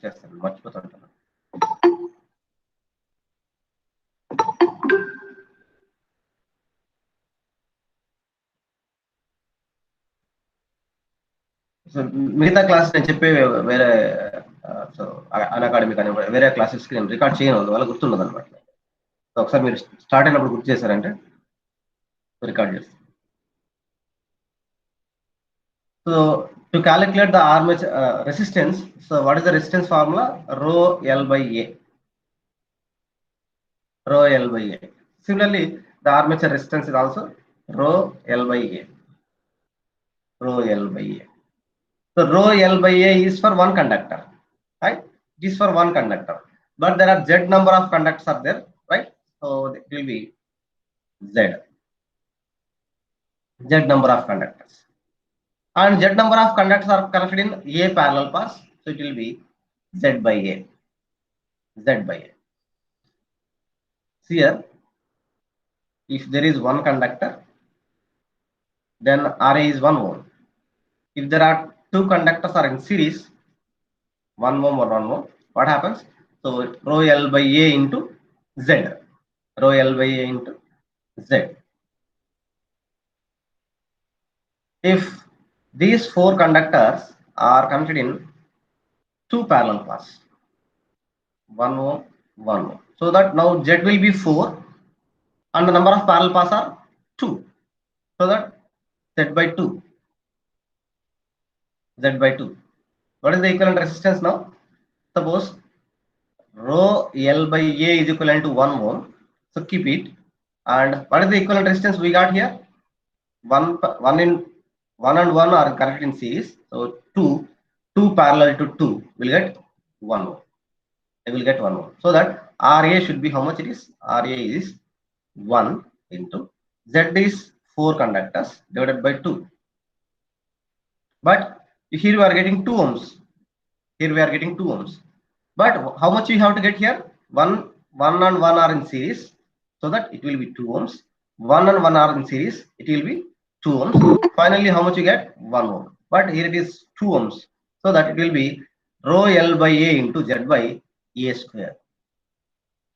చేస్తాను, మర్చిపోతుంటాను. సో మిగతా క్లాస్ నేను చెప్పే వేరే సో అన్అకాడమిక్ అని వేరే క్లాసెస్కి నేను రికార్డ్ చేయను, అందువల్ల గుర్తుండదు అనమాట. సో ఒకసారి మీరు స్టార్ట్ అయినప్పుడు గుర్తు చేశారంటే రికార్డ్ చేస్తాను. So to calculate the armature resistance, so what is the resistance formula? Rho L by A. Rho L by A. Similarly, the armature resistance is also rho L by A. Rho L by A. So rho L by A is for one conductor, right? It is for one conductor, but there are Z number of conductors are there, right? So it will be Z number of conductors. And Z number of conductors are connected in A parallel path, so it will be Z by A. Z by A. See here, if there is one conductor, then Ra is 1 ohm. If there are two conductors are in series, 1 ohm or 1 ohm, what happens? So rho L by A into Z. Rho L by A into Z. If these four conductors are connected in two parallel paths, 1 ohm, 1 ohm. So that now Z will be 4 and the number of parallel paths are 2. So that Z by 2. Z by 2. What is the equivalent resistance now? Suppose rho L by A is equivalent to 1 ohm. So keep it. And what is the equivalent resistance we got here? 1 and 1 are connected in series. So 2 parallel to 2 will get 1 ohm. They will get 1 ohm. So that Ra should be how much it is? Ra is 1 into Z is 4 conductors divided by 2. But here we are getting 2 ohms. Here we are getting 2 ohms. But how much we have to get here? 1 and 1 are in series, so that it will be 2 ohms. 1 and 1 are in series, it will be 2 ohms. Finally, how much you get? 1 ohm. But here it is 2 ohms, so that it will be rho L by A into Z by A square.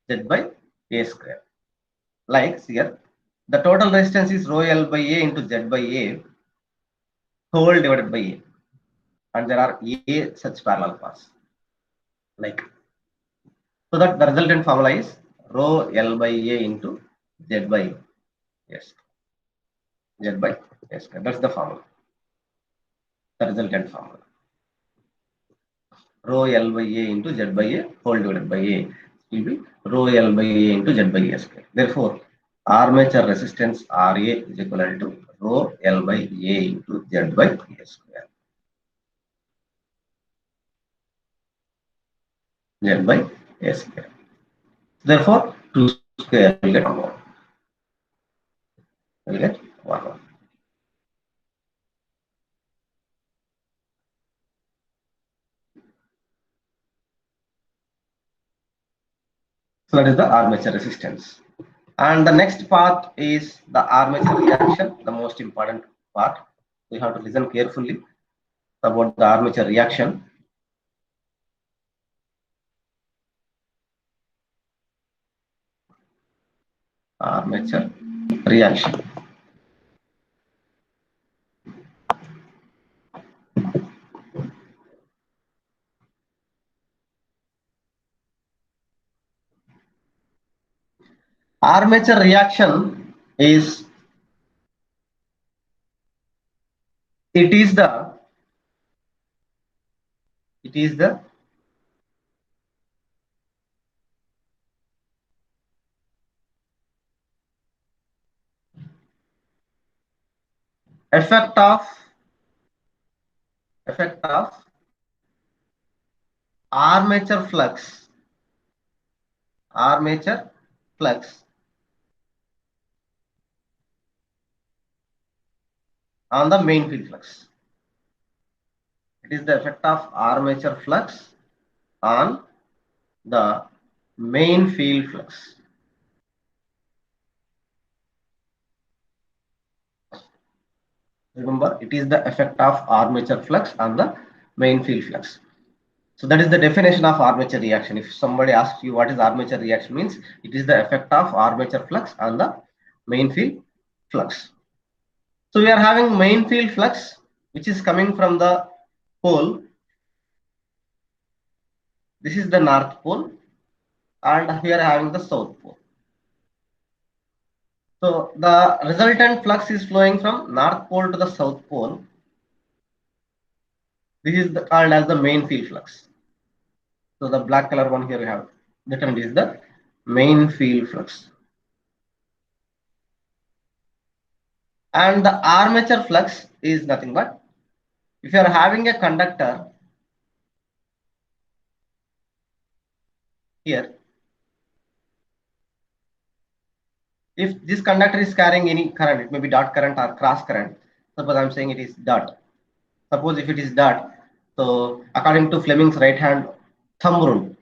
Z by A square. Like here, the total resistance is rho L by A into Z by A whole divided by A, and there are A such parallel paths. Like, so that the resultant formula is rho L by A into Z by S. Z by S. That's the formula. The resultant formula. Rho L by A into Z by A whole divided by A will be rho L by A into Z by A square. Therefore, armature resistance Ra is equivalent to rho L by A into Z by A square. Z by A square. Therefore, 2 square will get 1 ohm. Will get 1 ohm. So that is the armature resistance. And the next part is the armature reaction, the most important part. We have to listen carefully about the armature reaction. Armature reaction. Armature reaction is the effect of armature flux on the main field flux. It is the effect of armature flux on the main field flux. Remember, it is the effect of armature flux on the main field flux. So that is the definition of armature reaction. If somebody asks you what is armature reaction means, it is the effect of armature flux on the main field flux. So we are having main field flux, which is coming from the pole. This is the north pole, and we are having the south pole. So the resultant flux is flowing from north pole to the south pole. This is called as the main field flux. So the black color one here we have written is the main field flux. And the armature flux is nothing but, if you are having a conductor here, if this conductor is carrying any current, it may be dot current or cross current. Suppose I'm saying it is dot. Suppose if it is dot, so according to Fleming's right hand thumb rule,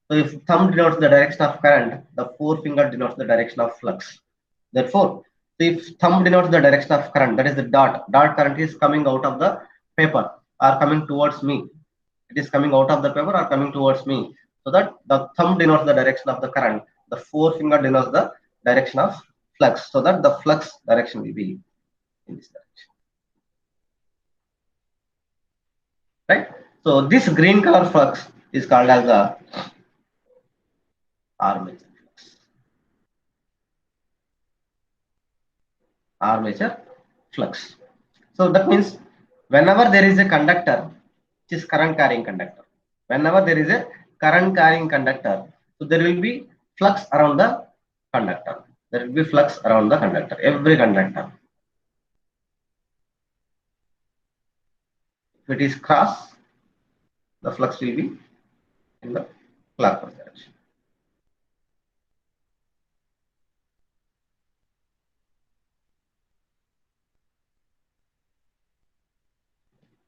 so if thumb denotes the direction of current, the forefinger denotes the direction of flux. Therefore, if thumb denotes the direction of current, that is the dot current is coming out of the paper or coming towards me. It is coming out of the paper or coming towards me. So that the thumb denotes the direction of the current, the forefinger denotes the direction of flux. So that the flux direction will be in this direction. Right? So this green color flux is called as the armature flux. Armature flux. So that means whenever there is a conductor, which is current carrying conductor, whenever there is a current carrying conductor, so there will be flux around the conductor. There will be flux around the conductor, every conductor. If it is cross, the flux will be in the clockwise direction.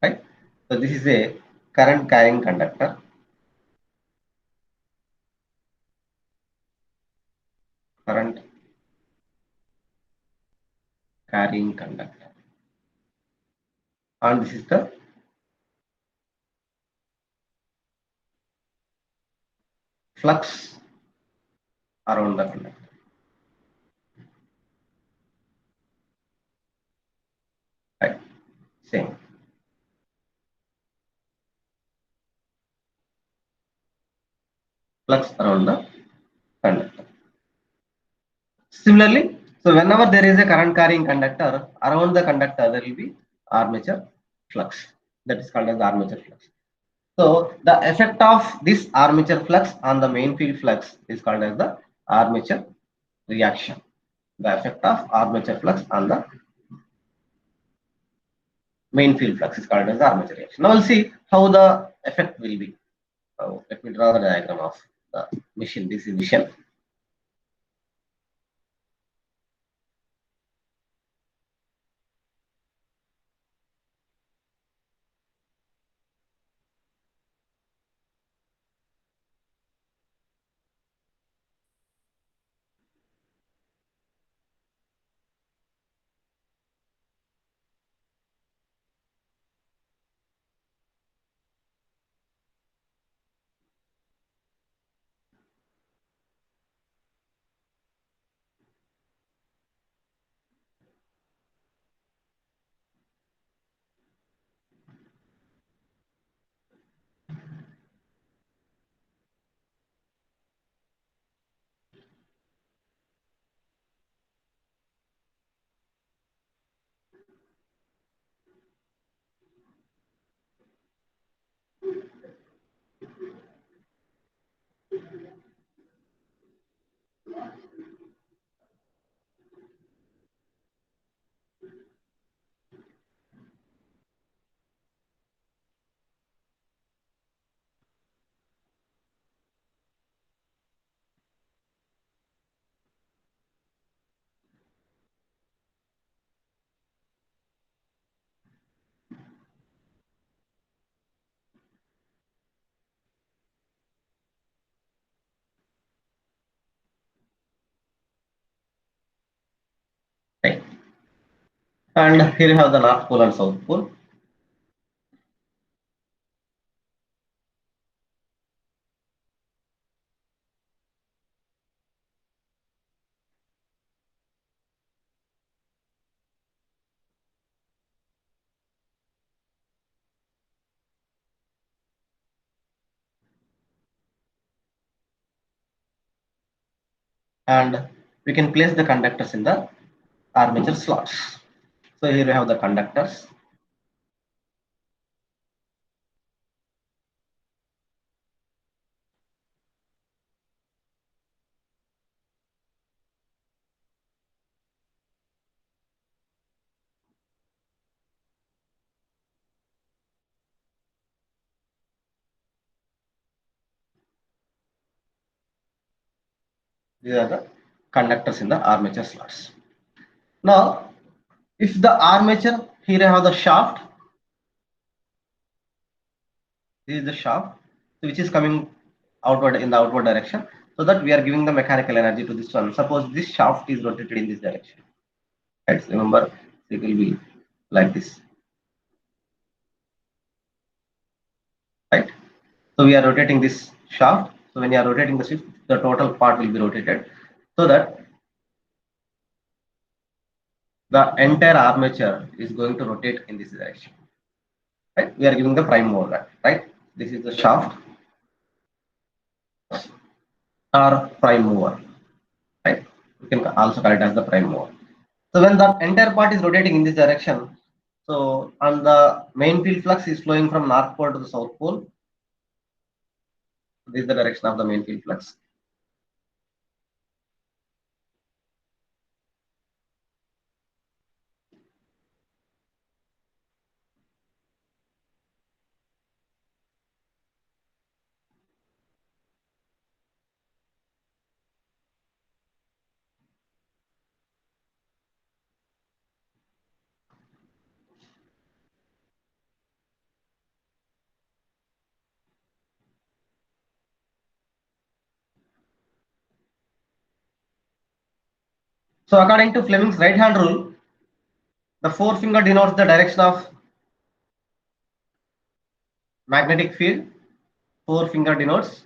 Right? So this is a current carrying conductor. Current carrying conductor. And this is the flux around the conductor. Right? Same. Flux around the conductor. Similarly, so whenever there is a current carrying conductor, around the conductor there will be armature flux. That is called as armature flux. So the effect of this armature flux on the main field flux is called as the armature reaction. The effect of armature flux on the main field flux is called as armature reaction. Now we'll see how the effect will be. Let me draw the diagram of the machine. This is machine. Right. And here you have the north pole and south pole. and we can place the conductors in the armature slots. So here we have the conductors. These are the conductors in the armature slots. Now, if the armature, here I have the shaft. This is the shaft, which is coming outward in the outward direction, so that we are giving the mechanical energy to this one. Suppose this shaft is rotated in this direction. Right? Remember, it will be like this. Right? So we are rotating this shaft. So when you are rotating the shift, the total part will be rotated, so that the entire armature is going to rotate in this direction. Right? We are giving the prime mover. Right? This is the shaft or prime mover. Right? We can also call it as the prime mover. So when the entire part is rotating in this direction, so and the main field flux is flowing from north pole to the south pole. This is the direction of the main field flux. So according to Fleming's right hand rule, the forefinger denotes the direction of magnetic field. Forefinger denotes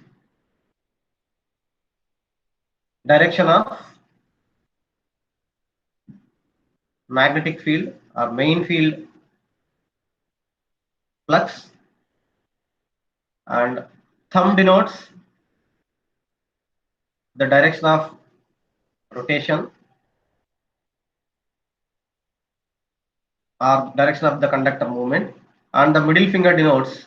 direction of magnetic field or main field flux, and thumb denotes the direction of rotation or direction of the conductor movement, and the middle finger denotes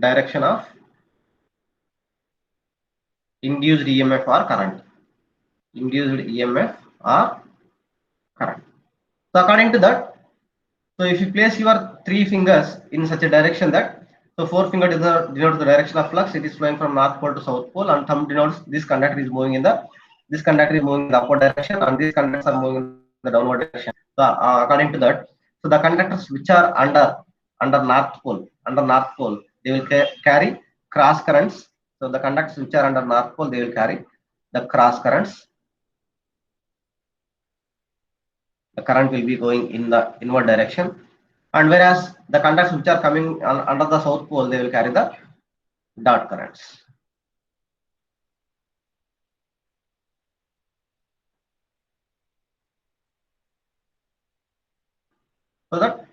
direction of induced EMF or current. Induced EMF or current. So according to that, so if you place your three fingers in such a direction that, so forefinger denotes the direction of flux, it is flowing from north pole to south pole, and thumb denotes this conductor is moving in the upward direction, and these conductors are moving in the downward direction. So according to that, so the conductors which are under north pole, they will carry cross currents. So the conductors which are under north pole, they will carry the cross currents. The current will be going in the inward direction, and whereas the conductors which are coming under the south pole, they will carry the dot currents. So that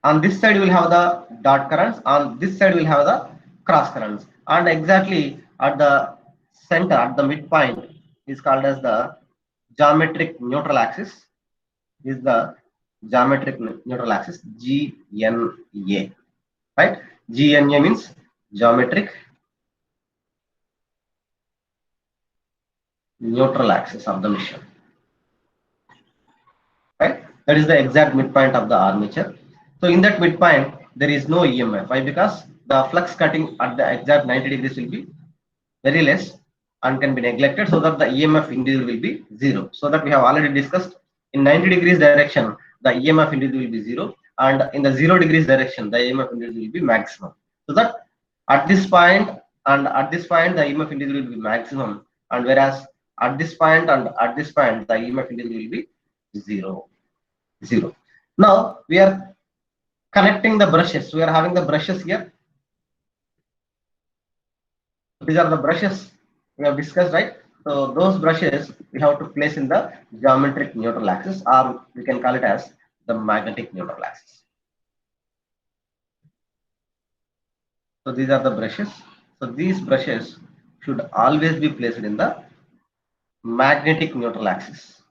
on this side we will have the dot currents, on this side we will have the cross currents, and exactly at the center, at the midpoint, is called as the geometric neutral axis. Is the geometric neutral axis, GNA, right? GNA means geometric neutral axis of the machine, right? That is the exact midpoint of the armature. So in that midpoint, there is no EMF. Why? Because the flux cutting at the exact 90 degrees will be very less and can be neglected, so that the EMF induced will be zero. So that we have already discussed, in 90 degrees direction, the EMF induced will be zero, and in the 0 degrees direction, the EMF induced will be maximum. So that at this point the EMF induced will be maximum, and whereas at this point and at this point, the EMF induced will be zero. Now we are connecting the brushes. We are having the brushes here. These are the brushes we have discussed, right? So those brushes we have to place in the geometric neutral axis, or we can call it as the magnetic neutral axis. So these are the brushes. So these brushes should always be placed in the magnetic neutral axis,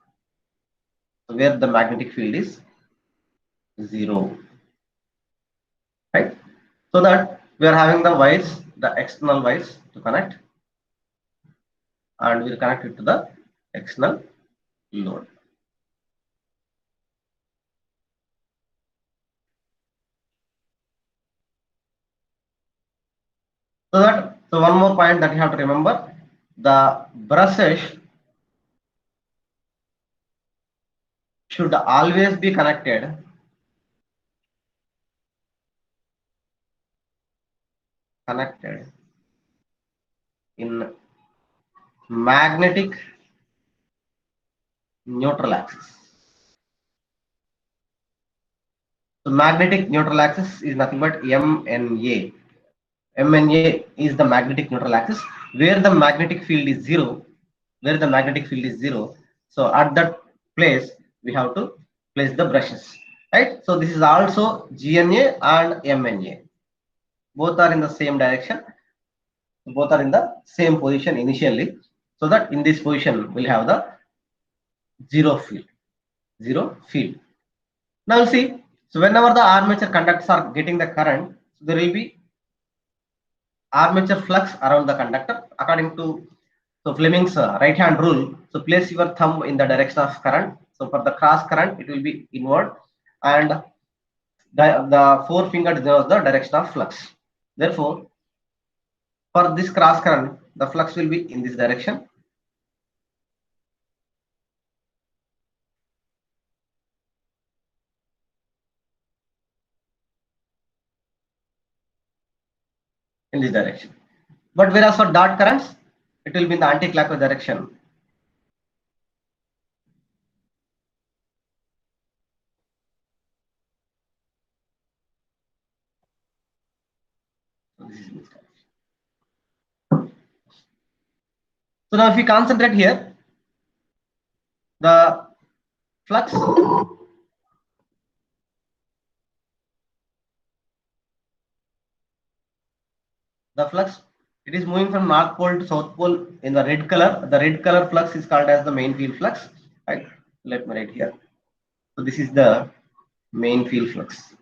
where the magnetic field is 0, right? So that we are having the wires, the external wires to connect, and we'll connect it to the external load. So one more point that you have to remember, the brushes should always be connected in magnetic neutral axis. So magnetic neutral axis is nothing but MNA. MNA is the magnetic neutral axis where the magnetic field is 0. Where the magnetic field is 0. So at that place we have to place the brushes, right? So this is also GNA and MNA. Both are in the same direction. Both are in the same position initially. So that in this position we'll have the zero field. Now see, so whenever the armature conductors are getting the current, so there will be armature flux around the conductor according to Fleming's right hand rule. So place your thumb in the direction of current. So for the cross current, it will be inward, and the forefinger denotes the direction of flux. Therefore, for this cross current, the flux will be in this direction. In this direction. But whereas for dot currents, it will be in the anti-clockwise direction. So this is this direction. So now if we concentrate here, the flux it is moving from north pole to south pole in the red color. The red color flux is called as the main field flux. Right? Let me write here. So this is the main field flux.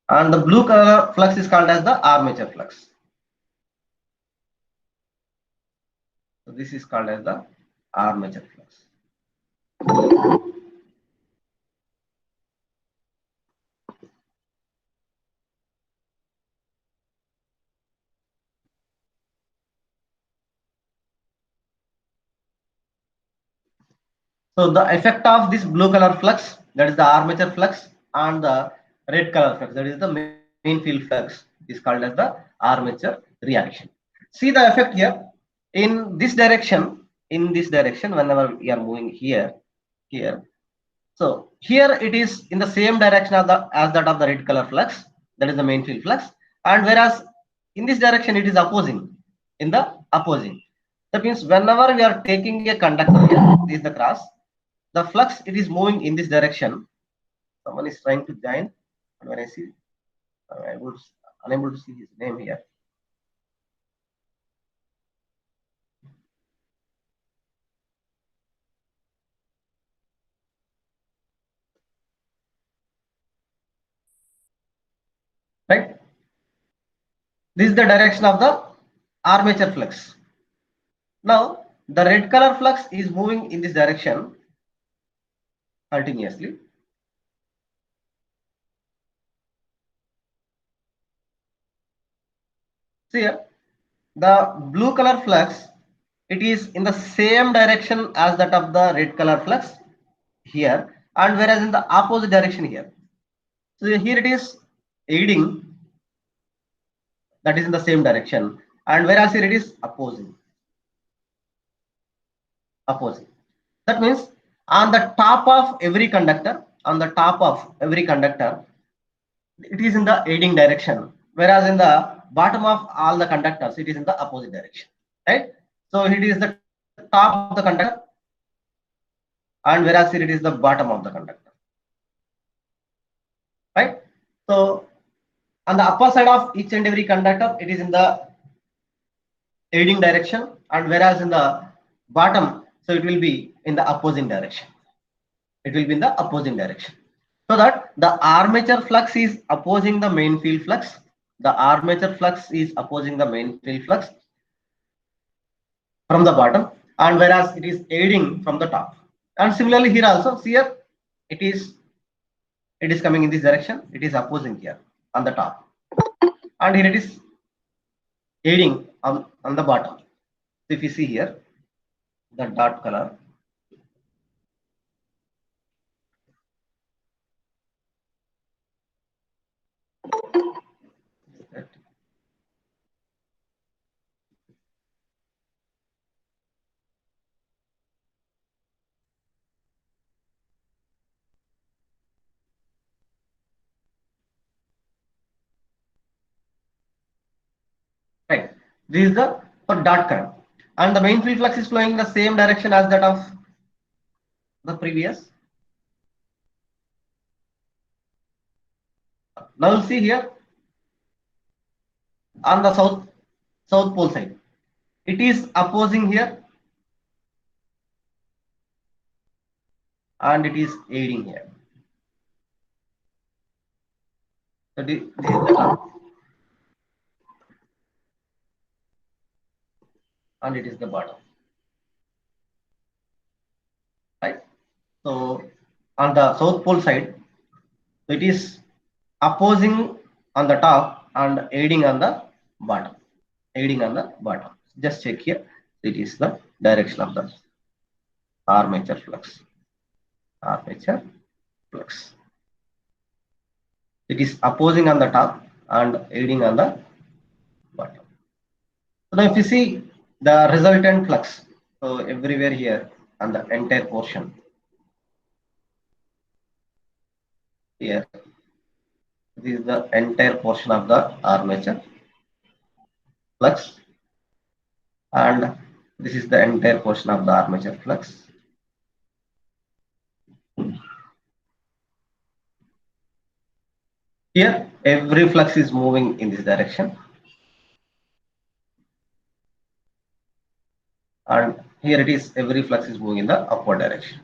And the blue color flux is called as the armature flux. So this is called as the armature flux. So the effect of this blue color flux, that is the armature flux, and the red color flux, that is the main field flux, is called as the armature reaction. See the effect here. In this direction, whenever we are moving here. So here it is in the same direction as that of the red color flux, that is the main field flux, and whereas in this direction it is opposing, in the opposing. That means whenever we are taking a conductor here, this is the cross, the flux it is moving in this direction. Someone is trying to join, and when I see, I was unable to see his name here. Right? This is the direction of the armature flux. Now the red color flux is moving in this direction continuously. See here, the blue color flux, it is in the same direction as that of the red color flux here, and whereas in the opposite direction here. So here it is aiding, that is in the same direction, and whereas here it is opposing. That means on the top of every conductor, it is in the aiding direction, whereas in the bottom of all the conductors, it is in the opposite direction. Right? So it is the top of the conductor, and whereas here it is the bottom of the conductor. Right? On the upper side of each and every conductor, it is in the aiding direction, and whereas in the bottom, so it will be in the opposing direction. It will be in the opposing direction. So that the armature flux is opposing the main field flux. The armature flux is opposing the main field flux from the bottom, and whereas it is aiding from the top. And similarly here also, see here, it is coming in this direction. It is opposing here on the top, and here it is aiding on the bottom. So if you see here, the dot color, right? This is the for dot current, and the main field flux is flowing in the same direction as that of the previous. Now see here on the south pole side, it is opposing here, and it is aiding here. So this is the top, and it is the bottom, right? So on the south pole side, it is opposing on the top and aiding on the bottom. Aiding on the bottom. Just check here. It is the direction of the armature flux. Armature flux. It is opposing on the top and aiding on the bottom. So now if you see the resultant flux, so everywhere here on the entire portion here, this is the entire portion of the armature flux, and this is the entire portion of the armature flux. Here every flux is moving in this direction, and here it is, every flux is moving in the upward direction,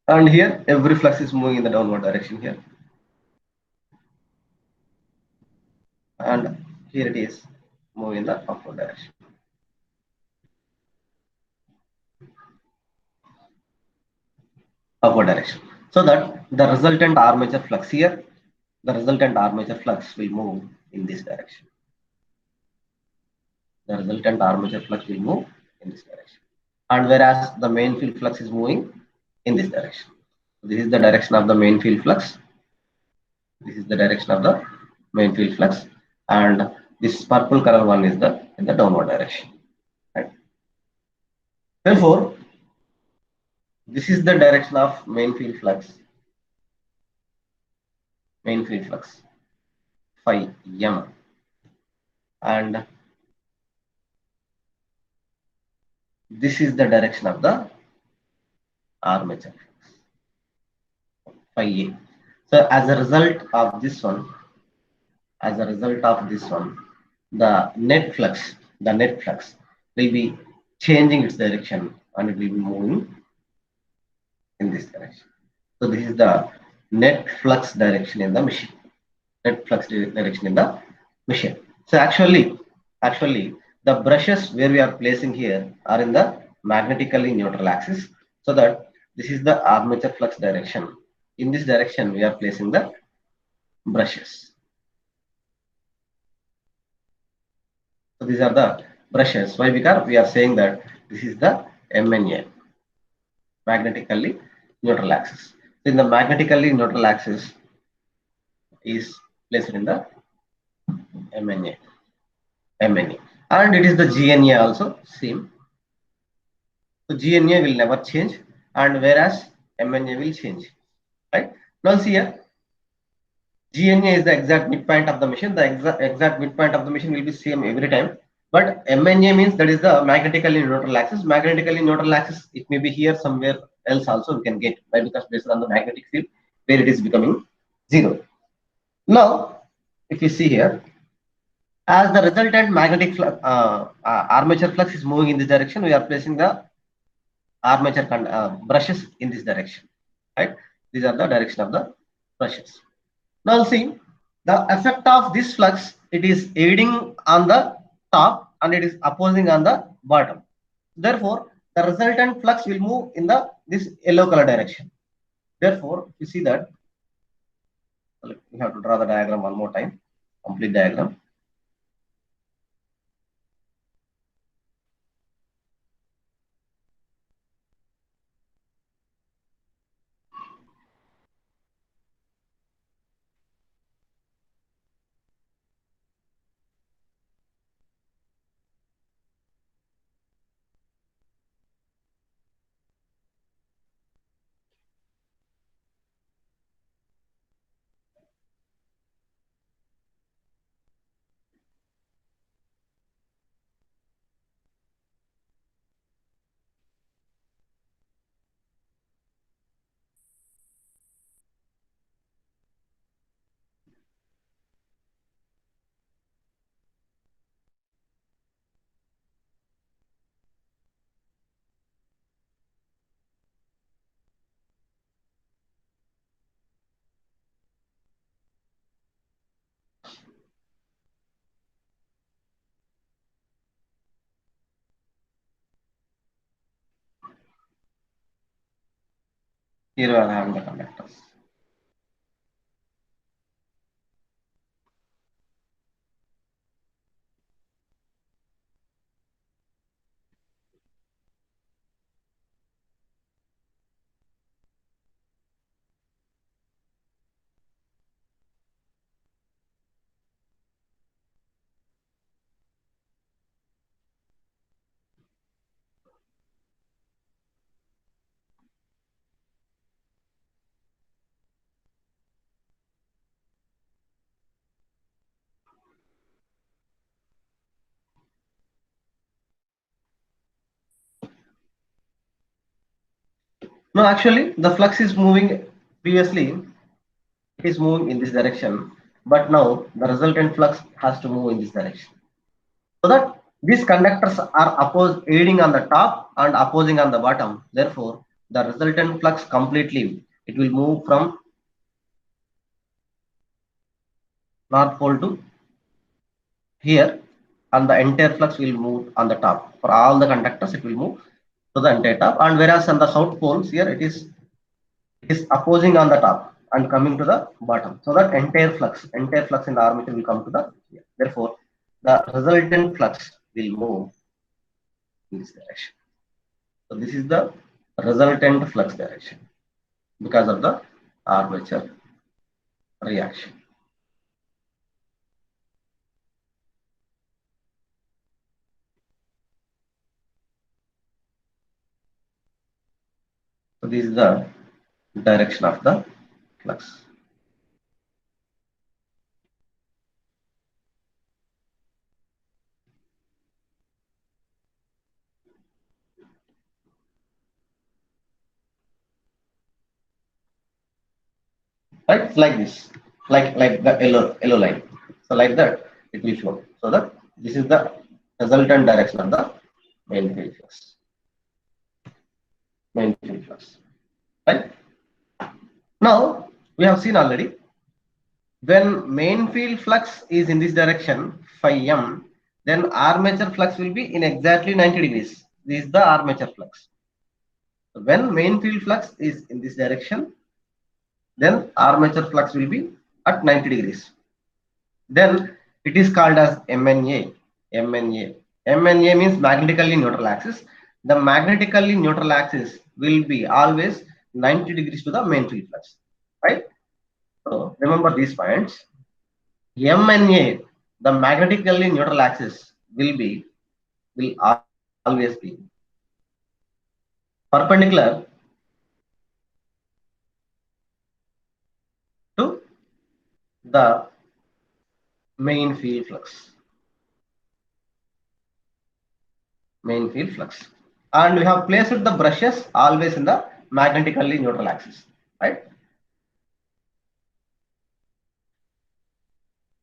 and here every flux is moving in the downward direction here, and here it is moving in the upward direction. Upward direction. So that the resultant armature flux here, the resultant armature flux will move in this direction. The resultant armature flux will move in this direction, and whereas the main field flux is moving in this direction. This is the direction of the main field flux. This is the direction of the main field flux, and this purple color one is the in the downward direction. Right? Therefore, this is the direction of main field flux. Main field flux phi m, and this is the direction of the armature flux phi a. So as a result of this one, the net flux will be changing its direction, and it will be moving in this direction. So this is the net flux direction in the machine. Net flux direction in the machine. So actually the brushes where we are placing here are in the magnetically neutral axis, so that this is the armature flux direction. In this direction we are placing the brushes. So these are the brushes. Why? Because we are saying that this is the MNA, magnetically neutral axis. So in the magnetically neutral axis is placed in the MNA, and it is the GNA also same. So GNA will never change, and whereas MNA will change. Right? Now see here, GNA is the exact midpoint of the machine. The exact midpoint of the machine will be same every time. But MNA means that is the magnetically neutral axis. Magnetically neutral axis, it may be here somewhere else also we can get, right? Because based on the magnetic field where it is becoming 0. Now, if you see here, as the resultant magnetic armature flux is moving in this direction, we are placing the armature brushes in this direction, right? These are the direction of the brushes. Now see, the effect of this flux, it is aiding on the top and it is opposing on the bottom. Therefore, the resultant flux will move in the this yellow color direction. Therefore, you see that we have to draw the diagram one more time, complete diagram. Here we are having the conductors. No, actually, the flux is moving previously, it is moving in this direction, but now the resultant flux has to move in this direction. So that these conductors are aiding on the top and opposing on the bottom. Therefore, the resultant flux completely, it will move from north pole to here, and the entire flux will move on the top. For all the conductors, it will move to the entire top, and whereas on the south poles here, it is opposing on the top and coming to the bottom. So that entire flux in the armature will come to the here. Therefore, the resultant flux will move in this direction. So this is the resultant flux direction because of the armature reaction. So this is the direction of the flux. Right, like this, like the yellow line. So like that, it will flow. So that this is the resultant direction of the main field flux. Main field flux. Right. Now we have seen already when main field flux is in this direction phi m, then armature flux will be in exactly 90 degrees. This is the armature flux. So when main field flux is in this direction, then armature flux will be at 90 degrees. Then it is called as MNA. MNA. MNA means magnetically neutral axis. The magnetically neutral axis will be always 90 degrees to the main field flux. Right? So remember these points. MNA, the magnetically neutral axis will always be perpendicular to the main field flux. Main field flux. And we have placed the brushes always in the magnetically neutral axis. Right?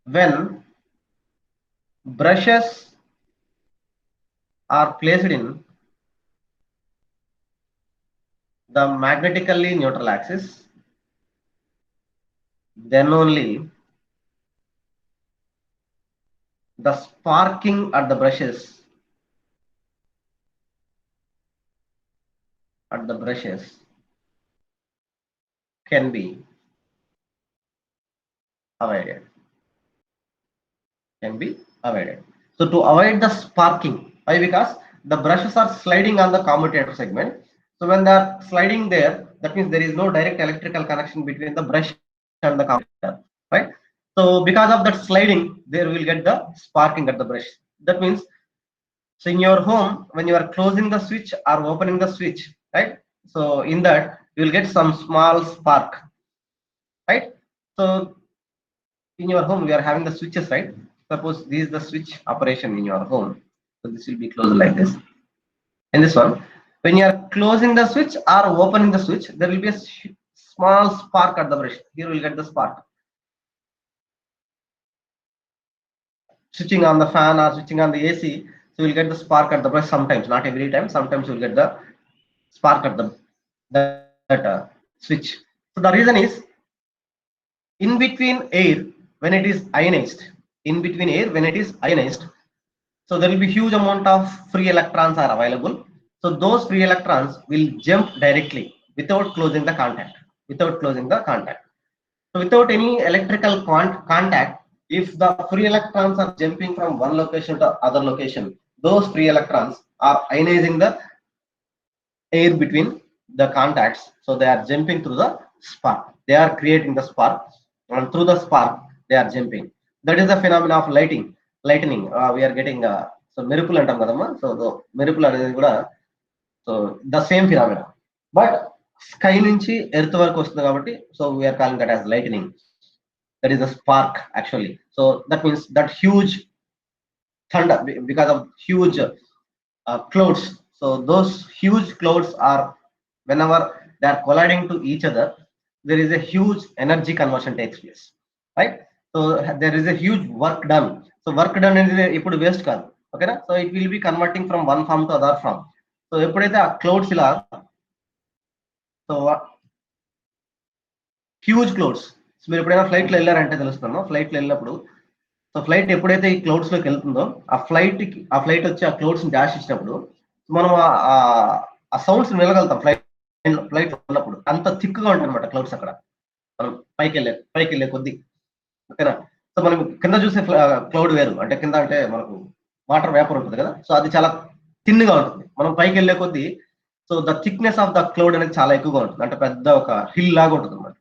when brushes are placed in the magnetically neutral axis, then only the sparking at the brushes can be avoided. So to avoid the sparking, why? Because the brushes are sliding on the commutator segment. So when they are sliding there, that means there is no direct electrical connection between the brush and the commutator, right? So because of that sliding, there will get the sparking at the brush. That means, so in your home, when you are closing the switch or opening the switch, right? So in that, you will get some small spark, right? So in your home, we are having the switches, right? Suppose this is the switch operation in your home. So this will be closed like this. In this one, when you are closing the switch or opening the switch, there will be a small spark at the brush. Here we will get the spark. Switching on the fan or switching on the AC, so you will get the spark at the brush sometimes, not every time. Sometimes you will get the spark at the that switch. So the reason is, in between air when it is ionized, so there will be huge amount of free electrons are available. So those free electrons will jump directly without closing the contact. So without any electrical contact, if the free electrons are jumping from one location to other location, those free electrons are ionizing the air between the contacts. So they are jumping through the spark. They are creating the spark, and through the spark they are jumping. That is the phenomena of lightning. We are getting so మెరుపులు అంటాం కదమ్మా. So మెరుపులు అనేది కూడా so the same phenomena, but sky నుంచి earth వరకు వస్తుంది కాబట్టి so we are calling that as lightning. That is a spark actually. So that means that huge thunder, because of huge clouds. So those huge clouds are, whenever they are colliding to each other, there is a huge energy conversion takes place, right? So there is a huge work done. So work done is ఇప్పుడు waste కాదు, ఓకేనా? So it will be converting from one form to other form. So ఎప్పుడైతే ఆ clouds ఇలా, so huge clouds, మీరు ఎప్పుడైనా flight లో వెళ్ళారంటే తెలుస్తున్నాను, ఫ్లైట్ లో వెళ్ళినప్పుడు, సో ఫ్లైట్ ఎప్పుడైతే ఈ క్లౌడ్స్ లోకి వెళ్తుందో, ఆ ఫ్లైట్ వచ్చి ఆ క్లౌడ్స్ డాష్ ఇచ్చినప్పుడు మనం ఆ సౌండ్స్ వినగలుగుతాం. ఫ్లైట్ ఉన్నప్పుడు అంత థిక్గా ఉంటుంది అనమాట క్లౌడ్స్ అక్కడ. మనం పైకి వెళ్ళే కొద్ది, ఓకేనా? సో మనం కింద చూసే క్లౌడ్ వేరు, అంటే కింద అంటే మనకు వాటర్ వేపర్ ఉంటుంది కదా, సో అది చాలా థిన్గా ఉంటుంది. మనం పైకి వెళ్ళే కొద్ది, so the thickness of the cloud అనేది చాలా ఎక్కువగా ఉంటుంది, అంటే పెద్ద ఒక హిల్ లాగా ఉంటుంది అనమాట,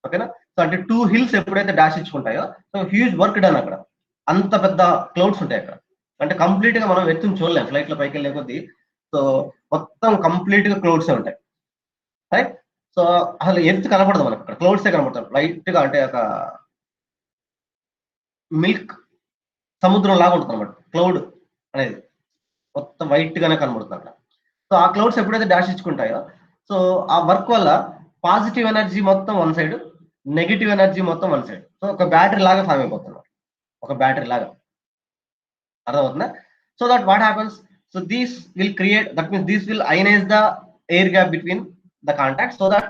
ఓకేనా? సో అంటే 2 హిల్స్ ఎప్పుడైతే డాష్ ఇచ్చుకుంటాయో, సో హ్యూజ్ వర్క్ డన్ అక్కడ. అంత పెద్ద క్లౌడ్స్ ఉంటాయి అక్కడ, అంటే కంప్లీట్ గా మనం ఎత్తుని చూడలేం ఫ్లైట్ లో పైకి వెళ్ళే కొద్దీ. సో మొత్తం కంప్లీట్ గా క్లౌడ్స్ ఉంటాయి, రైట్? సో అసలు ఎత్తు కనపడదు మనకు, అక్కడ క్లౌడ్సే కనపడతాయి లైట్ గా, అంటే ఒక మిల్క్ సముద్రం లాగా ఉంటుంది అనమాట క్లౌడ్ అనేది, మొత్తం వైట్ గానే కనబడుతుంది అక్కడ. సో ఆ క్లౌడ్స్ ఎప్పుడైతే డాష్ ఇచ్చుకుంటాయో, సో ఆ వర్క్ వల్ల పాజిటివ్ ఎనర్జీ మొత్తం వన్ సైడ్, నెగిటివ్ ఎనర్జీ మొత్తం వన్ సైడ్. సో ఒక బ్యాటరీ లాగా ఫామ్ అయిపోతుంది, ఒక బ్యాటరీ లాగా, అర్థమవుతుందా? So that what happens, so these will create, that means these will ionise the air gap between the contact, so that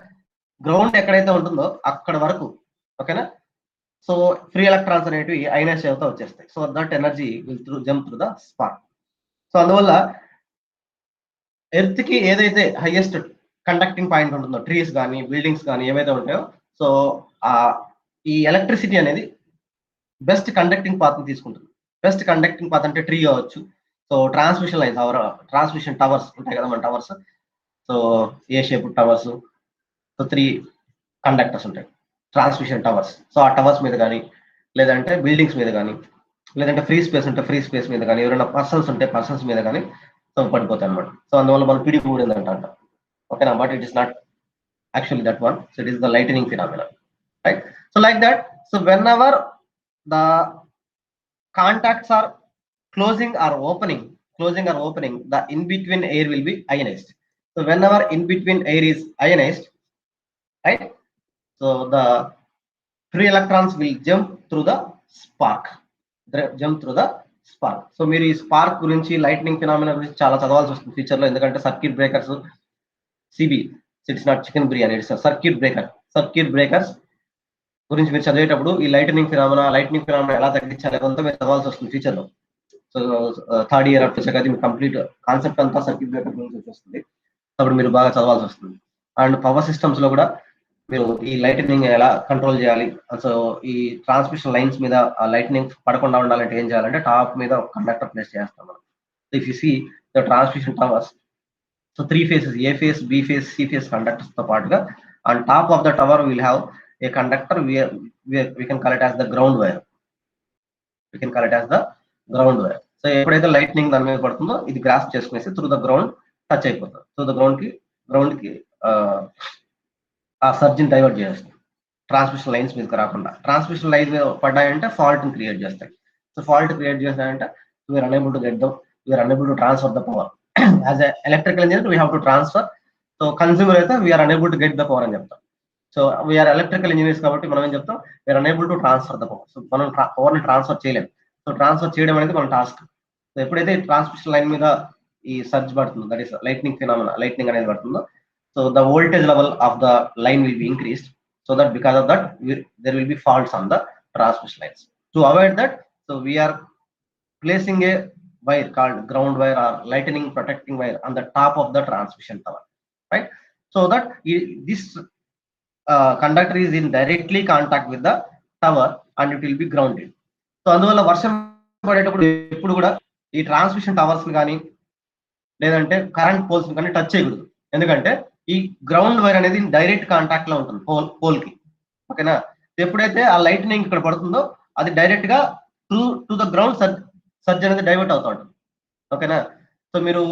ground ఎక్కడైతే ఉంటుందో అక్కడ వరకు, ఓకేనా? సో ఫ్రీ ఎలక్ట్రాన్స్ అనేటివి అయనైజ్ అవుతా వచ్చేస్తాయి. So that energy will jump through the spark. So అందువల్ల earth కి ఏదైతే హైయెస్ట్ కండక్టింగ్ పాయింట్ ఉంటుందో, ట్రీస్ కానీ బిల్డింగ్స్ కానీ ఏవైతే ఉంటాయో, సో ఈ ఎలక్ట్రిసిటీ అనేది బెస్ట్ కండక్టింగ్ పాత్ ని తీసుకుంటుంది. బెస్ట్ కండక్టింగ్ పాత్ అంటే ట్రీ కావచ్చు. So transmission lines, transmission towers ఉంటాయి కదా మన టవర్స్, సో ఏ షేప్ టవర్స్, సో 3 కండక్టర్స్ ఉంటాయి ట్రాన్స్మిషన్ టవర్స్. సో ఆ టవర్స్ మీద కానీ, లేదంటే బిల్డింగ్స్ మీద కానీ, లేదంటే ఫ్రీ స్పేస్ ఉంటే ఫ్రీ స్పేస్ మీద కానీ, ఎవరైనా పర్సన్స్ ఉంటే పర్సన్స్ మీద కానీ సో పడిపోతాయి అనమాట. సో అందువల్ల మనం పిడి కూడిందంట అంట, ఓకేనా? But it is not actually that one. So it is the lightning phenomenon, right? So like that, so whenever the contacts are closing or opening, the in between air will be ionized. So whenever in between air is ionized, right, so the free electrons will jump through the spark, jump through the spark. So మీరు ఈ spark గురించి, lightning phenomena గురించి చాలా చదవాల్సి వస్తుంది future లో, ఎందుకంటే circuit breakers, CB, it's not chicken biryani, it's circuit breakers గురించి మీరు చదివేటప్పుడు ఈ లైట్నింగ్ ఫినామినా ఎలా తగ్గించాలి అదంతా మీరు చదవాల్సి వస్తుంది ఫ్యూచర్ లో. సో థర్డ్ ఇయర్ అప్పుడు వచ్చాక మీ కంప్లీట్ కాన్సెప్ట్ అంతా సర్క్యూట్ బ్రేకర్ గురించి వచ్చేస్తుంది. అప్పుడు మీరు బాగా చదవాల్సి వస్తుంది. అండ్ పవర్ సిస్టమ్స్ లో కూడా మీరు ఈ లైట్నింగ్ ఎలా కంట్రోల్ చేయాలి, సో ఈ ట్రాన్స్మిషన్ లైన్స్ మీద ఆ లైట్నింగ్ పడకుండా ఉండాలంటే ఏం చేయాలంటే టాప్ మీద ఒక కండక్టర్ ప్లేస్ చేస్తాం మనం. If you see the transmission towers, so 3 phases, A phase, B phase, C phase conductors తో పాటుగా on top of the tower we will have a conductor we can call it as the ground wire. So ఎప్పుడైతే lightning దాని మీద పడుతుందో ఇది grasp చేసుకునేసి through the ground touch అయిపోతుంది. So the ground కి ఆ సర్జిని డైవర్ట్ చేస్తుంది, ట్రాన్స్మిషన్ లైన్స్ మీదకి రాకుండా. ట్రాన్స్మిషన్ లైన్ మీద పడ్డాయంటే ఫాల్ట్ ని క్రియేట్ చేస్తాయి. సో ఫాల్ట్ క్రియేట్ చేశాయంటే we are unable to get them, we are unable to transfer the power. As an electrical engineer we have to transfer. So consumer అయితే we are unable to get the power అని చెప్తాం. So we are electrical engineers కాబట్టి మనం ఏం చెప్తాం, we are unable to transfer the power. So మనం power ని transfer చేయలేం. సో ట్రాన్స్ఫర్ చేయడం అనేది మన టాస్క్. సో ఎప్పుడైతే ట్రాన్స్మిషన్ లైన్ మీద ఈ సర్జ్ పడుతుందో, that is lightning phenomena, lightning అనేది పడుతుందో, so the voltage level of the line will be increased, so that because of that there will be faults on the transmission lines. To avoid that, so we are placing a wire called ground wire or lightning protecting wire on the top of the transmission tower, right? So that this conductor is in directly contact with the tower and it will be grounded. So అందువల్ల వర్షం పడేటప్పుడు ఎప్పుడు కూడా ఈ transmission towers కానీ లేదంటే current poles కానీ touch చేయకూడదు, ఎందుకంటే ఈ గ్రౌండ్ వైర్ అనేది డైరెక్ట్ కాంటాక్ట్ లో ఉంటుంది పోల్ కి. ఓకేనా? ఎప్పుడైతే ఆ లైట్నింగ్ ఇక్కడ పడుతుందో అది డైరెక్ట్ గా టు ద గ్రౌండ్ సర్జ్ అనేది డైవర్ట్ అవుతా ఉంటుంది. ఓకేనా? సో మీరు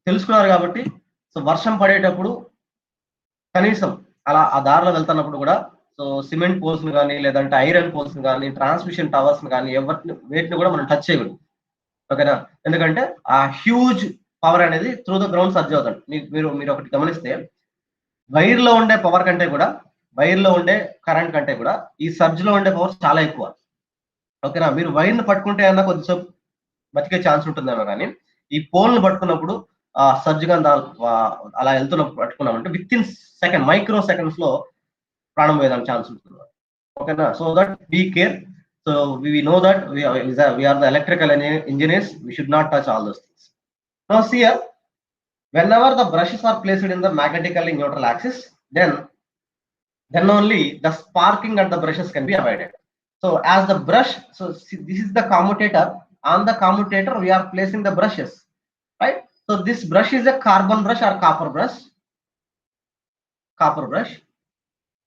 తెలుసుకున్నారు కాబట్టి, సో వర్షం పడేటప్పుడు కనీసం అలా ఆ దారిలో వెళ్తున్నప్పుడు కూడా సో సిమెంట్ పోల్స్ ని కానీ లేదంటే ఐరన్ పోల్స్ ని కానీ ట్రాన్స్మిషన్ టవర్స్ ని కానీ వేటిని కూడా మనం టచ్ చేయకూడదు. ఓకేనా? ఎందుకంటే ఆ హ్యూజ్ పవర్ అనేది త్రూ ద గ్రౌండ్ సర్జ్ అవుతుంది. మీరు ఒకటి గమనిస్తే వైర్ లో ఉండే పవర్ కంటే కూడా, వైర్ లో ఉండే కరెంట్ కంటే కూడా ఈ సర్జ్ లో ఉండే పవర్ చాలా ఎక్కువ. ఓకేనా? మీరు వైర్ ని పట్టుకుంటే అన్నా కొద్దిసేపు బతికే ఛాన్స్ ఉంటుందేమో, కానీ ఈ పోల్ ని పట్టుకున్నప్పుడు ఆ సర్జ్ గా అలా వెళ్తున్నప్పుడు పట్టుకున్నామంటే within second, microseconds లో ప్రాణం పోయేదానికి ఛాన్స్ ఉంటుంది. ఓకేనా? So that be care. సో we know that we are the electrical engineers, we should not touch all those things. Now see here, whenever the brushes are placed in the magnetically neutral axis, then only the sparking at the brushes can be avoided. So as the brush, so see, this is the commutator. On the commutator we are placing the brushes, right? So this brush is a carbon brush or copper brush,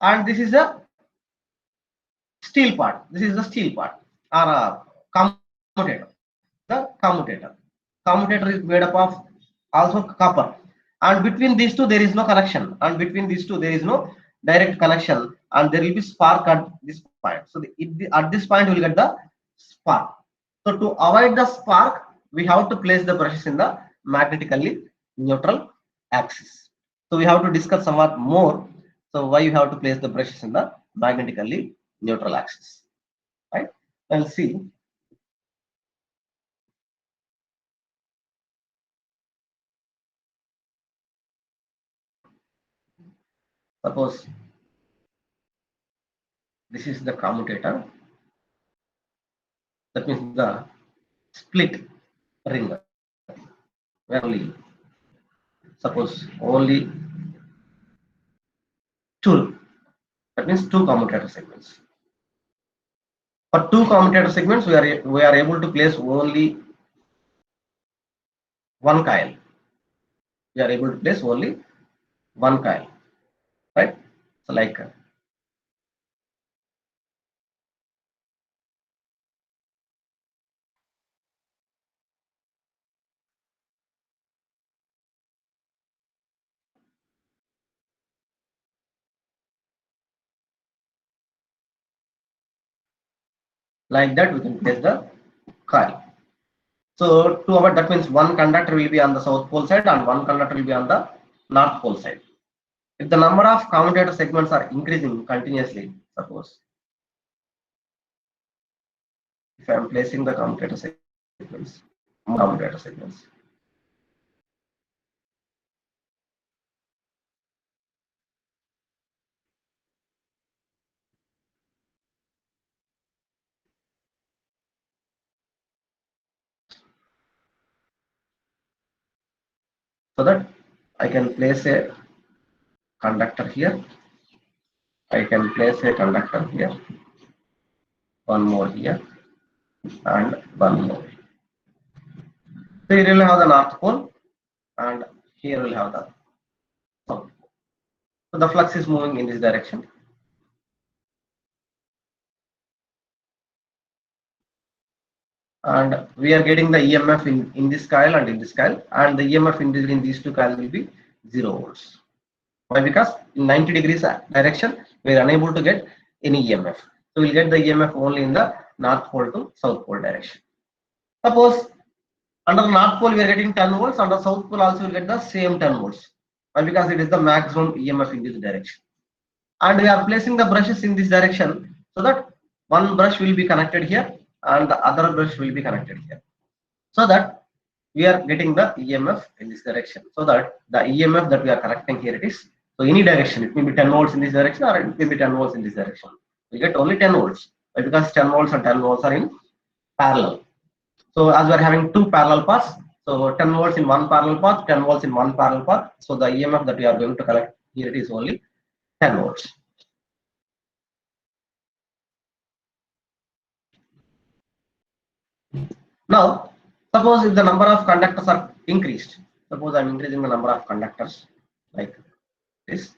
and this is a steel part. This is the steel part or a commutator. The commutator is made up of also copper, and between these two there is no connection, and between these two there is no direct connection, and there will be spark at this point. So at this point we will get the spark. So to avoid the spark we have to place the brushes in the magnetically neutral axis. So we have to discuss somewhat more. So why you have to place the brushes in the magnetically neutral axis, right? Let's see. Suppose this is the commutator, that means the split ring, where only suppose only two, that means two commutator segments. For two commutator segments we are able to place only one coil. We are able to place only one coil, right? So like that we can place the coil. So to avoid, that means one conductor will be on the south pole side and one conductor will be on the north pole side. If the number of commutator segments are increasing continuously, suppose if I am placing the commutator sequence, commutator sequence. So that I can place a conductor here, I can place a conductor here, one more here, and one more. So here we'll have the north pole, and here we'll have the south pole. So the flux is moving in this direction. And we are getting the EMF in this coil and in this coil, and the EMF in these two coils will be 0 volts. Why? Because in 90 degrees direction we are unable to get any EMF. So we'll get the EMF only in the north pole to south pole direction. Suppose under the north pole we are getting 10 volts, under south pole also we will get the same 10 volts. Why? Because it is the maximum EMF in this direction. And we are placing the brushes in this direction so that one brush will be connected here and the other brush will be connected here, so that we are getting the EMF in this direction, so that the EMF that we are connecting here, it is so any direction, it may be 10 volts in this direction or it may be 10 volts in this direction. We get only 10 volts because 10 volts and 10 volts are in parallel. So as we are having two parallel paths, so 10 volts in one parallel path, 10 volts in one parallel path, so the EMF that we are going to collect here, it is only 10 volts. Now, suppose if the number of conductors are increased, suppose I am increasing the number of conductors like this.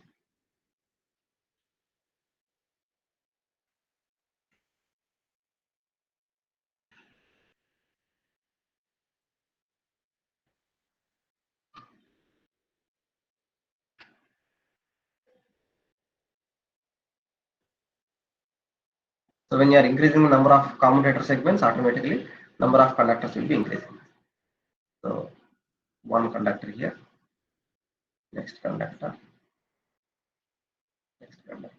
So when you are increasing the number of commutator segments, automatically number of conductors will be increasing. So one conductor here, next conductor, next conductor.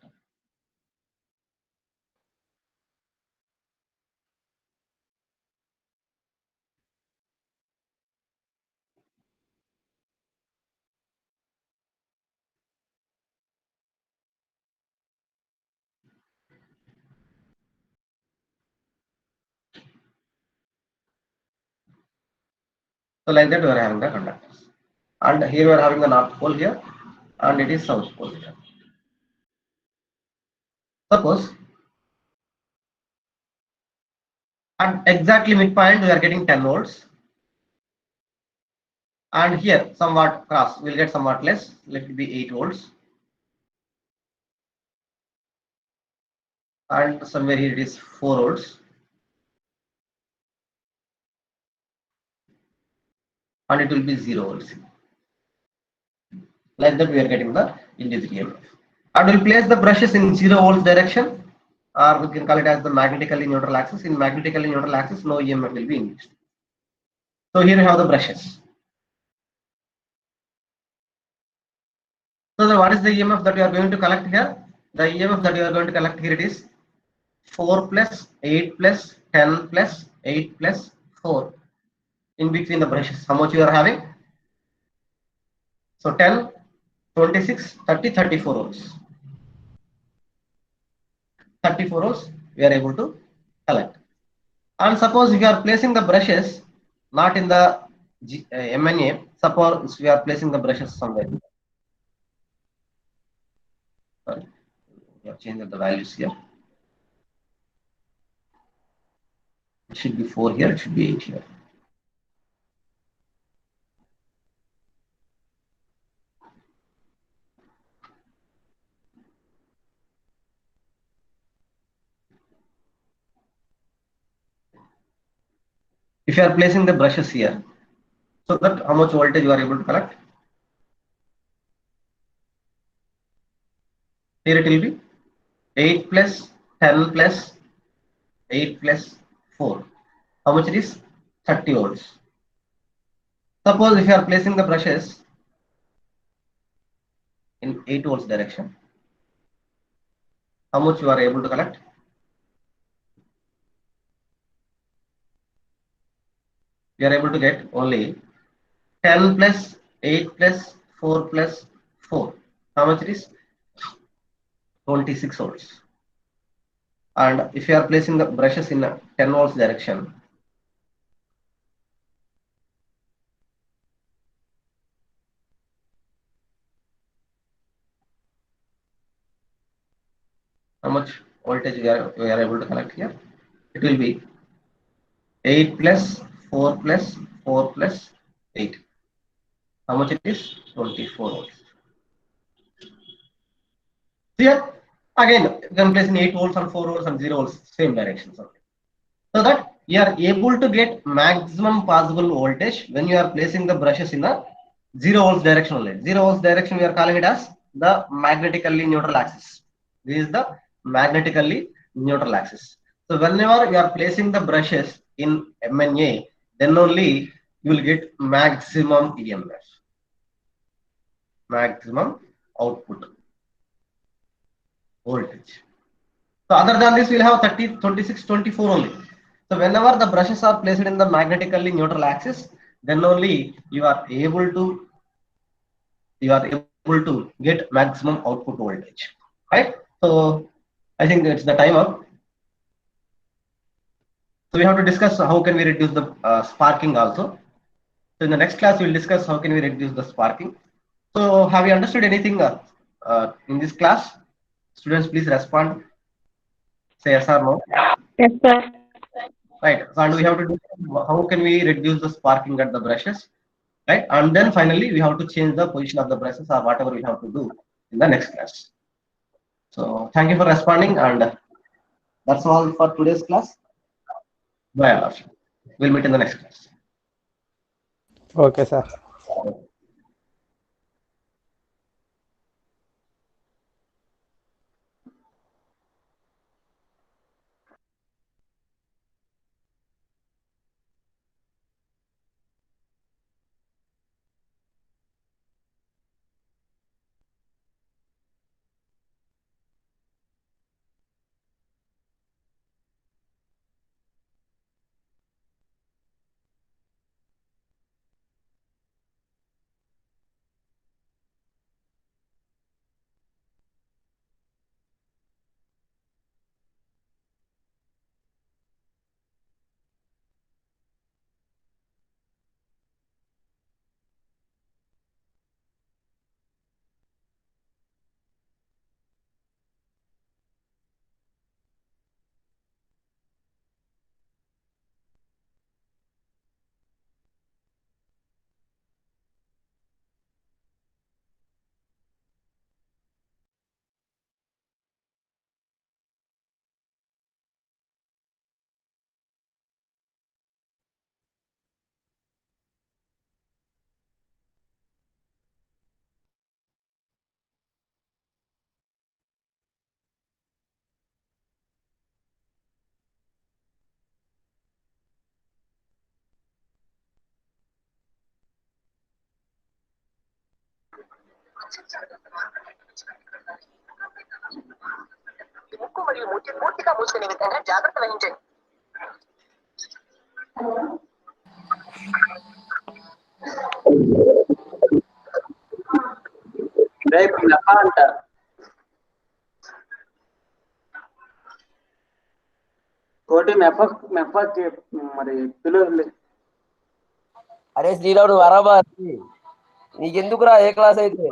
So like that we are having the conductors. And here we are having the north pole here, and it is south pole here. Suppose at exactly midpoint we are getting 10 volts, and here somewhat cross we'll get somewhat less, let it be 8 volts, and somewhere here it is 4 volts, and it will be 0 volts. Like that we are getting the induced EMF. And we'll place the brushes in 0 volts direction, or we can call it as the magnetically neutral axis. In magnetically neutral axis, no EMF will be induced. So here we have the brushes. So then what is the EMF that we are going to collect here? The EMF that you are going to collect here, it is 4 plus 8 plus 10 plus 8 plus 4 in between the brushes. How much you are having? So 10, 26, 30, 34 volts. 34 volts we are able to collect. And suppose if you are placing the brushes not in the MNA, suppose we are placing the brushes somewhere. Sorry, we have changed the values here. It should be 4 here, it should be 8 here. If you are placing the brushes here, so that how much voltage you are able to collect? Here it will be 8 plus 10 plus 8 plus 4. How much it is? 30 volts. Suppose if you are placing the brushes in 8 volts direction, how much you are able to collect? we are able to get only 10 plus 8 plus 4 plus 4. How much it is? 26 volts. And if you are placing the brushes in a 10 volts direction, how much voltage we are able to collect here? It will be 8 plus 4 plus 4 plus 8. How much it is? 24 volts. Here again you can place in 8 volts and 4 volts and 0 volts, same directions only. So that you are able to get maximum possible voltage when you are placing the brushes in a 0 volts direction only. 0 volts direction we are calling it as the magnetically neutral axis. This is the magnetically neutral axis. So whenever you are placing the brushes in MNA, then only you will get maximum EMF, maximum output voltage. So other than this, we'll have 30, 26, 24 only. So whenever the brushes are placed in the magnetically neutral axis, then only you are able to get maximum output voltage, right? So I think it's the time up. So we have to discuss how can we reduce the sparking also. So in the next class, we'll discuss how can we reduce the sparking. So have you understood anything in this class? Students, please respond. Say yes or no. Yes, sir. Right. So and we have to do how can we reduce the sparking at the brushes, right? And then finally we have to change the position of the brushes or whatever we have to do in the next class. So thank you for responding, and that's all for today's class. Bye, Alash. We'll meet in the next class. Okay, sir. ముక్కు మరియు మూతి పూర్తిగా మూసుకునే విధంగా జాగ్రత్త వహించండి. అంట కోటి మెప్పకి మరి పిల్లలు. అరే శ్రీరాముడు వరాబా, నీకెందుకురా ఏ క్లాస్ అయితే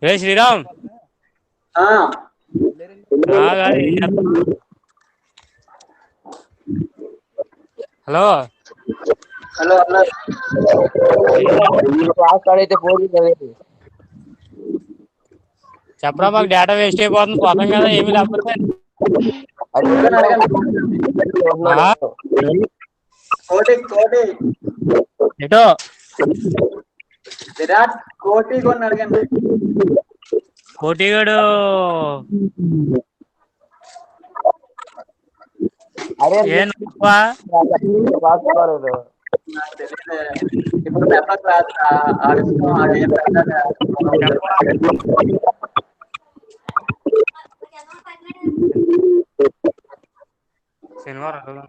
ఏ Sriram hello hello hello class అయితే ఫోన్ చెప్పరా, మాకు డేటా వేస్ట్ అయిపోతుంది, పోతాం కదా ఏమి లేకపోతే. కోటి కోటి ఎటో విరాట్ కోటి కొన్ని అడగండి. కోటిగాడు అరే ఏ క్లాస్ నాకు తెలియదు. ఇప్పుడు పేపర్ క్లాస్ ఆడిస్తాం శనివారం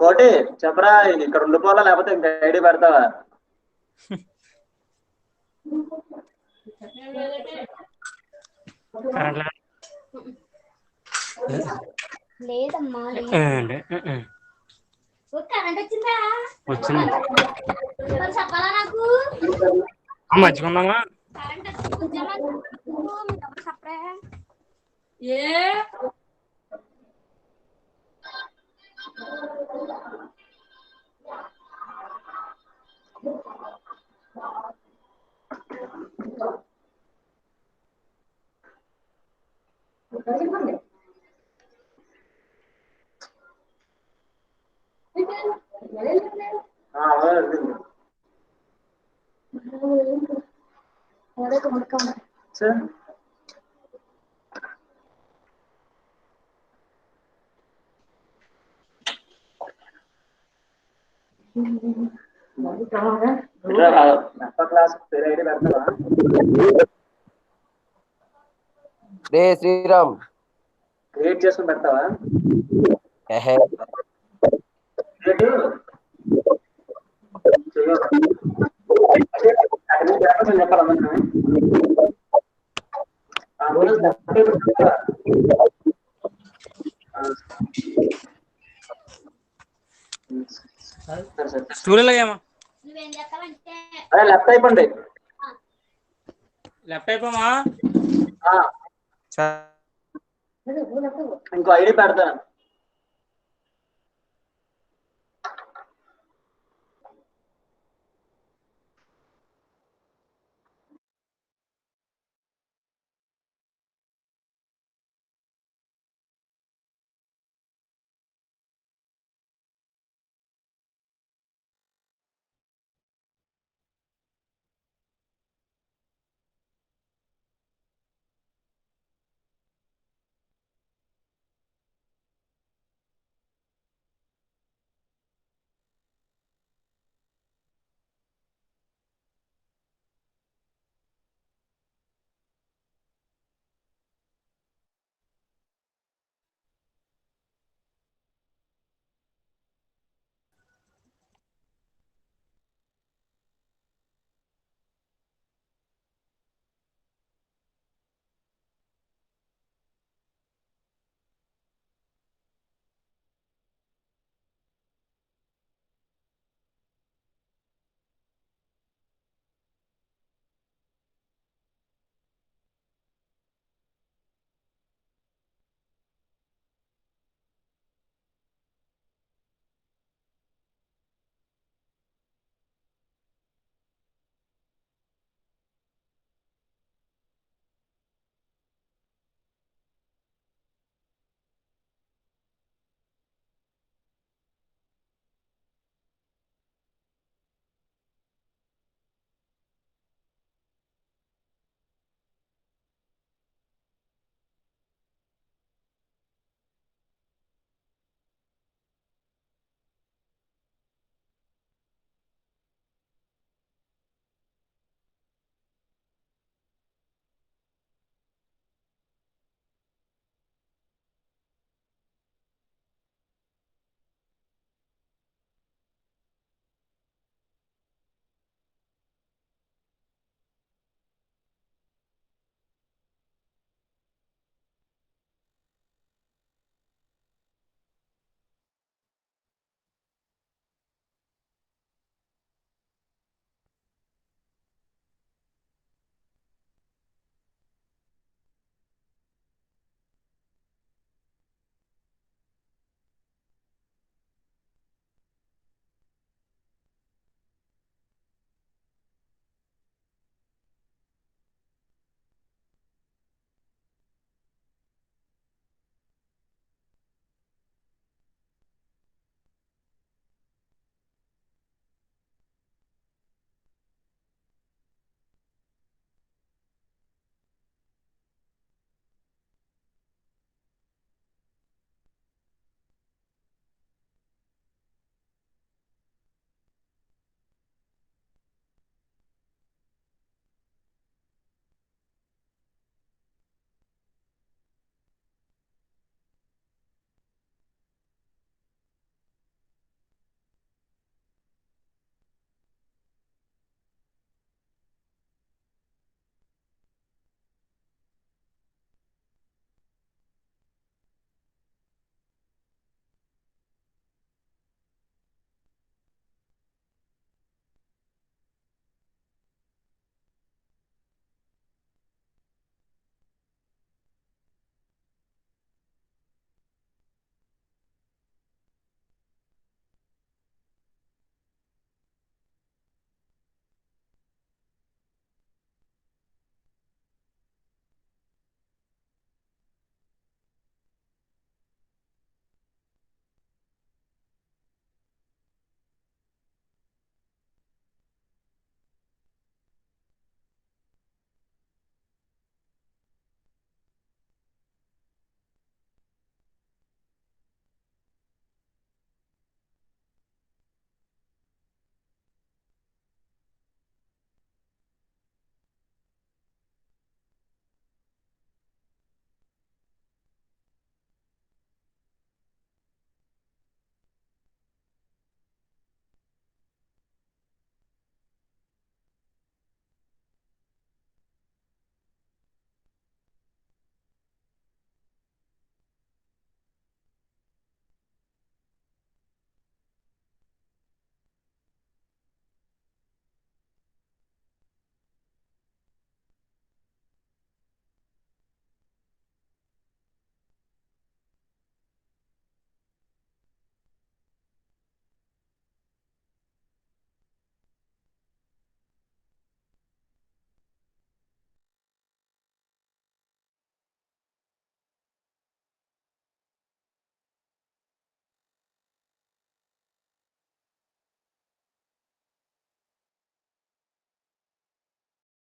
కోటి చెప్పరా, ఇక్కడ ఉండిపోవాలా లేకపోతే ఇంకా ఐడి పెడతావా? లేదమ్మా వచ్చింది చెప్పాలా నాకు మంచిగా చెప్పరే సార్ క్లాస్ పేరు ఐడి పెడతావా? రే శ్రీరామ్ క్రియేట్ చేసుకుని పెడతావా? ఎహే స్టూడియోలో ఏమో నువ్వేం చేస్తావంటే లెఫ్ట్ అయిపోండి. లెఫ్ట్ అయిపోమా ఇంకో ఐడి పెడతాను.